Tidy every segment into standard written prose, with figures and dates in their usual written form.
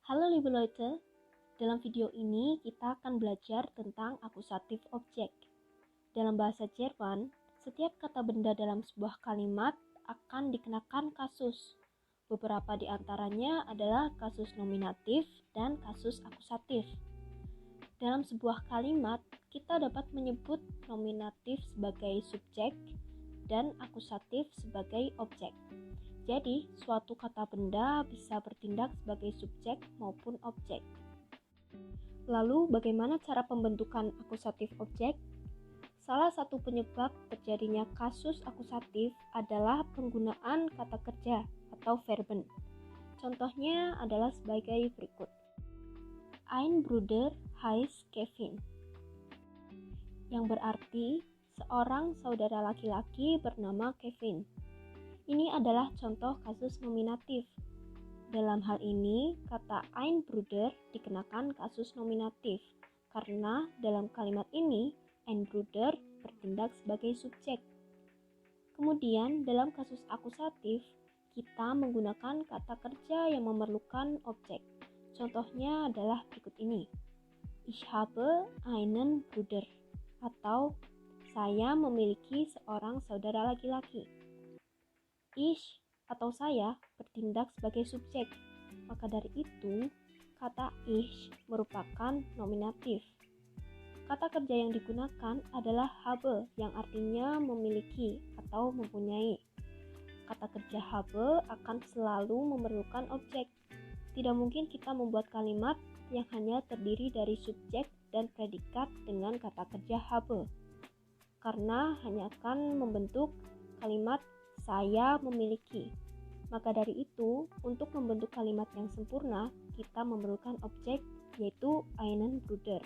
Halo liebe Leute, dalam video ini kita akan belajar tentang akusatif objek. Dalam bahasa Jerman, setiap kata benda dalam sebuah kalimat akan dikenakan kasus. Beberapa di antaranya adalah kasus nominatif dan kasus akusatif. Dalam sebuah kalimat, kita dapat menyebut nominatif sebagai subjek dan akusatif sebagai objek. Jadi, suatu kata benda bisa bertindak sebagai subjek maupun objek. Lalu, bagaimana cara pembentukan akusatif objek? Salah satu penyebab terjadinya kasus akusatif adalah penggunaan kata kerja atau verben. Contohnya adalah sebagai berikut. Ein Bruder heißt Kevin, yang berarti seorang saudara laki-laki bernama Kevin. Ini adalah contoh kasus nominatif. Dalam hal ini, kata ein Bruder dikenakan kasus nominatif karena dalam kalimat ini ein Bruder bertindak sebagai subjek. Kemudian dalam kasus akusatif, kita menggunakan kata kerja yang memerlukan objek. Contohnya adalah berikut ini. Ich habe einen Bruder, atau saya memiliki seorang saudara laki-laki. Ich atau saya bertindak sebagai subjek, maka dari itu kata ich merupakan nominatif. Kata kerja yang digunakan adalah habe yang artinya memiliki atau mempunyai. Kata kerja habe akan selalu memerlukan objek. Tidak mungkin kita membuat kalimat yang hanya terdiri dari subjek dan predikat dengan kata kerja habe, karena hanya akan membentuk kalimat saya memiliki. Maka dari itu, untuk membentuk kalimat yang sempurna, kita memerlukan objek, yaitu einen Bruder.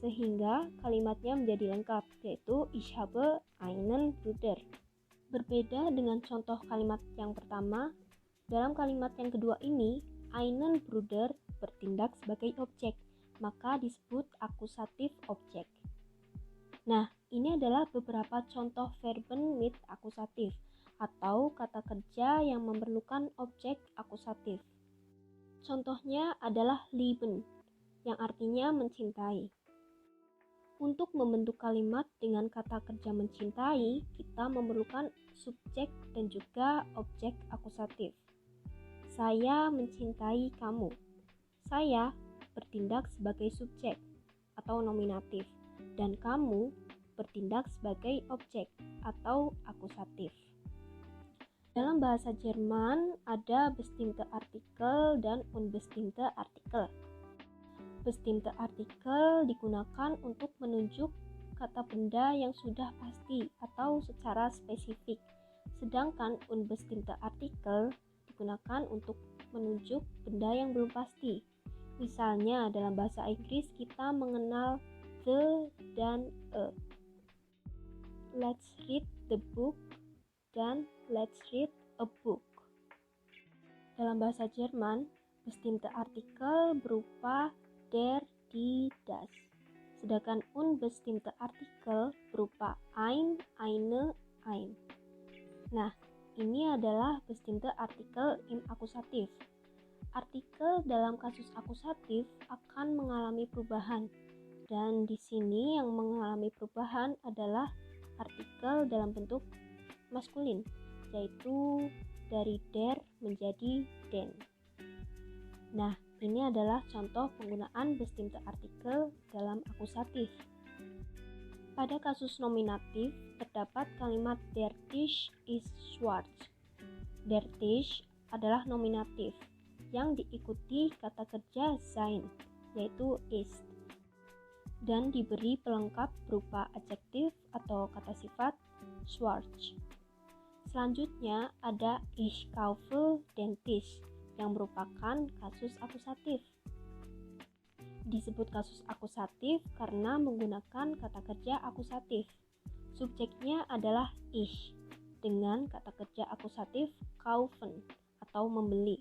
Sehingga kalimatnya menjadi lengkap, yaitu ich habe einen Bruder. Berbeda dengan contoh kalimat yang pertama, dalam kalimat yang kedua ini, einen Bruder bertindak sebagai objek, maka disebut akusatif objek. Nah, ini adalah beberapa contoh verben mit akusatif atau kata kerja yang memerlukan objek akusatif. Contohnya adalah lieben, yang artinya mencintai. Untuk membentuk kalimat dengan kata kerja mencintai, kita memerlukan subjek dan juga objek akusatif. Saya mencintai kamu. Saya bertindak sebagai subjek atau nominatif, dan kamu bertindak sebagai objek atau akusatif. Dalam bahasa Jerman ada bestimmte Artikel dan unbestimmte Artikel. Bestimmte Artikel digunakan untuk menunjuk kata benda yang sudah pasti atau secara spesifik, sedangkan unbestimmte Artikel digunakan untuk menunjuk benda yang belum pasti. Misalnya dalam bahasa Inggris kita mengenal the dan a. Let's read the book dan let's read a book. Dalam bahasa Jerman, bestimmte Artikel berupa der, die, das. Sedangkan unbestimmte Artikel berupa ein, eine, ein. Nah, ini adalah bestimmte Artikel im akusatif. Artikel dalam kasus akusatif akan mengalami perubahan, dan di sini yang mengalami perubahan adalah artikel dalam bentuk maskulin, yaitu dari der menjadi den. Nah, ini adalah contoh penggunaan bestimmte Artikel dalam akusatif. Pada kasus nominatif, terdapat kalimat der Tisch ist schwarz. Der Tisch adalah nominatif yang diikuti kata kerja sein, yaitu ist, dan diberi pelengkap berupa adjektif atau kata sifat schwarz. Selanjutnya ada ich kaufe den Tisch yang merupakan kasus akusatif. Disebut kasus akusatif karena menggunakan kata kerja akusatif. Subjeknya adalah ich dengan kata kerja akusatif kaufen atau membeli,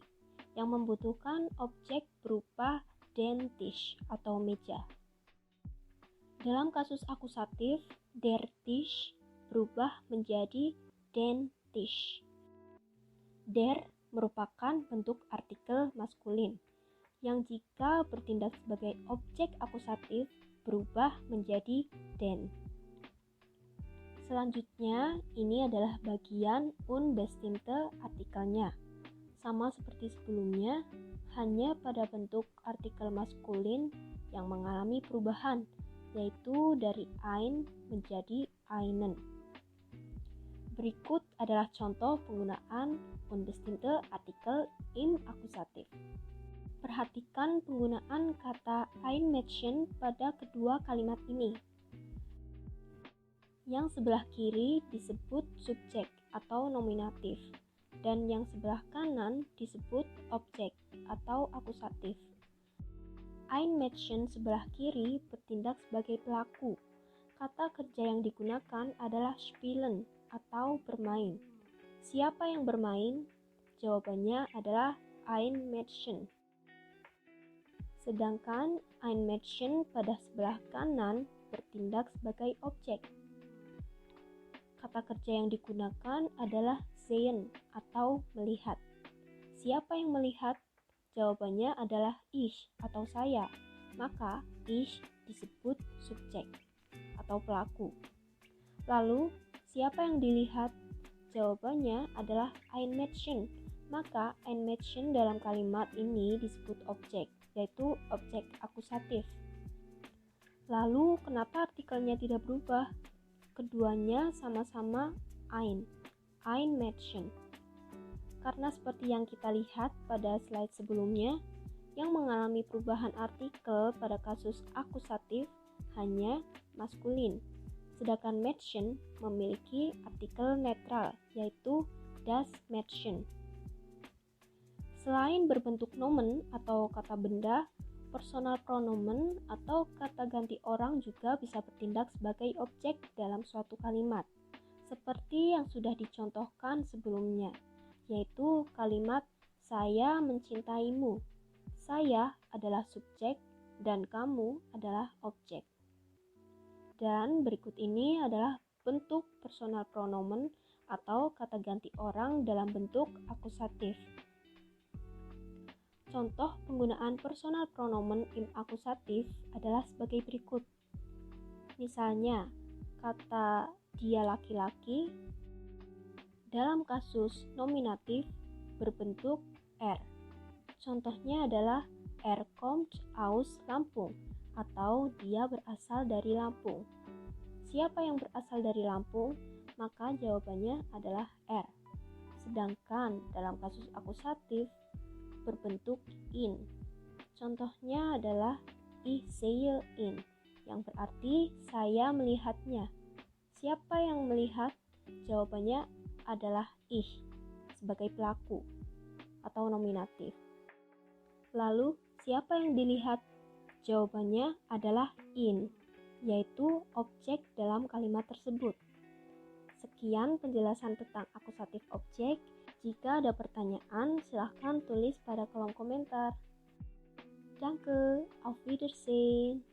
yang membutuhkan objek berupa den Tisch atau meja. Dalam kasus akusatif, der Tisch berubah menjadi den Tisch. Der merupakan bentuk artikel maskulin, yang jika bertindak sebagai objek akusatif berubah menjadi den. Selanjutnya, ini adalah bagian unbestimmte artikelnya. Sama seperti sebelumnya, hanya pada bentuk artikel maskulin yang mengalami perubahan, yaitu dari ein menjadi einen. Berikut adalah contoh penggunaan unbestimmte artikel im akusatif. Perhatikan penggunaan kata Einmädchen pada kedua kalimat ini. Yang sebelah kiri disebut subjek atau nominatif, dan yang sebelah kanan disebut objek atau akusatif. Einmädchen sebelah kiri bertindak sebagai pelaku. Kata kerja yang digunakan adalah spielen atau bermain. Siapa yang bermain? Jawabannya adalah Einmädchen. Sedangkan Einmädchen pada sebelah kanan bertindak sebagai objek. Kata kerja yang digunakan adalah sehen atau melihat. Siapa yang melihat? Jawabannya adalah ich atau saya. Maka ich disebut subjek atau pelaku. Lalu, siapa yang dilihat? Jawabannya adalah Einmädchen. Maka Einmädchen dalam kalimat ini disebut objek, yaitu objek akusatif. Lalu, kenapa artikelnya tidak berubah? Keduanya sama-sama Einmädchen. Karena seperti yang kita lihat pada slide sebelumnya, yang mengalami perubahan artikel pada kasus akusatif hanya maskulin, sedangkan Mädchen memiliki artikel netral, yaitu das Mädchen. Selain berbentuk nomen atau kata benda, personal pronomen atau kata ganti orang juga bisa bertindak sebagai objek dalam suatu kalimat, seperti yang sudah dicontohkan sebelumnya, yaitu kalimat saya mencintaimu. Saya adalah subjek dan kamu adalah objek. Dan berikut ini adalah bentuk personal pronomen atau kata ganti orang dalam bentuk akusatif. Contoh penggunaan personal pronomen im akusatif adalah sebagai berikut. Misalnya, kata dia laki-laki dalam kasus nominatif berbentuk er. Contohnya adalah er kommt aus Lampung atau dia berasal dari Lampung. Siapa yang berasal dari Lampung? Maka jawabannya adalah er. Sedangkan dalam kasus akusatif berbentuk in. Contohnya adalah ich sehe ihn, yang berarti saya melihatnya. Siapa yang melihat? Jawabannya adalah ich sebagai pelaku atau nominatif. Lalu, siapa yang dilihat? Jawabannya adalah ihn, yaitu objek dalam kalimat tersebut. Sekian penjelasan tentang akusatif objek. Jika ada pertanyaan, silahkan tulis pada kolom komentar. Danke, auf Wiedersehen.